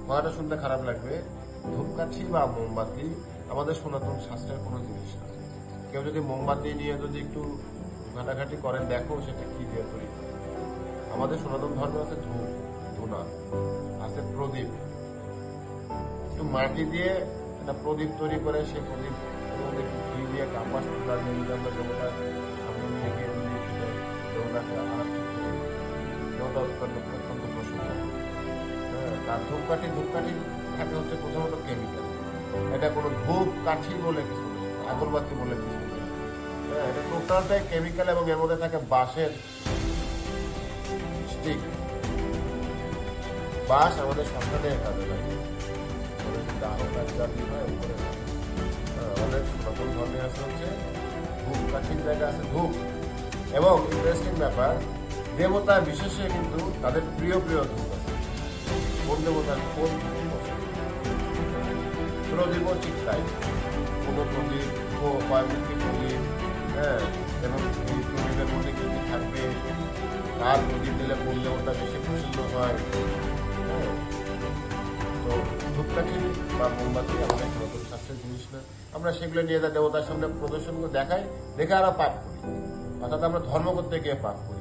কথাটা শুনতে খারাপ লাগবে, ধূপকাঠি বা মোমবাতি আমাদের সনাতন শাস্ত্রের কোনো জিনিস না। কেউ যদি মোমবাতি নিয়ে যদি একটু ঘাটাঘাটি করেন, দেখো সেটা কি দিয়ে তৈরি করে। আমাদের সনাতন ধর্মে আছে ধূপ, ধুনা, আছে প্রদীপ। একটু মাটি দিয়ে একটা প্রদীপ তৈরি করে, সেই প্রদীপ মধ্যে একটু ঘি দিয়ে কাপাস তুলা দিয়ে যদি আমরা দেবতার সামনে নিয়ে গিয়ে যদি সেটা দেবতাকে আরাধনা করি, দেবতা অত্যন্ত প্রসন্ন হয়। হ্যাঁ, তার ধূপকাঠি থাকে হচ্ছে প্রথমত কেমিক্যাল। এটা কোনো ধূপ কাঠি বলে কিছু নেই, আগরবাতি বলে কিছু নেই। হ্যাঁ, এটা টোটালটাই কেমিক্যাল এবং এর মধ্যে থাকে বাঁশের স্টিক। বাঁশ আমাদের শ্মশানে কাজে লাগে, দাহ কাজ জাতি হয় উপরে। আমাদের সনাতন ধর্মে আছে হচ্ছে ধূপ কাঠির জায়গা আছে ধূপ। এবং ইন্টারেস্টিং ব্যাপার, দেবতা বিশেষে কিন্তু তাদের প্রিয় ধূপ আছে। কোন দেবতার কোন ধূপ পছন্দ, প্রদীপও ঠিক তাই। কোনো প্রদীপ কয়েকটি প্রদীপ, হ্যাঁ, এবং এই প্রদীপের মধ্যে কি কি থাকবে, কার প্রদীপ দিলে কোন দেবতা বেশি প্রসন্ন হয়। হ্যাঁ, তো ধূপকাঠি বা মোমবাতি আমাদের সনাতন শাস্ত্রের জিনিস না। আমরা সেগুলো নিয়ে যা দেবতার সামনে প্রদর্শন করে দেখাই, দেখে আরো পাপ করি। অর্থাৎ আমরা ধর্ম করতে গিয়ে পাপ করি।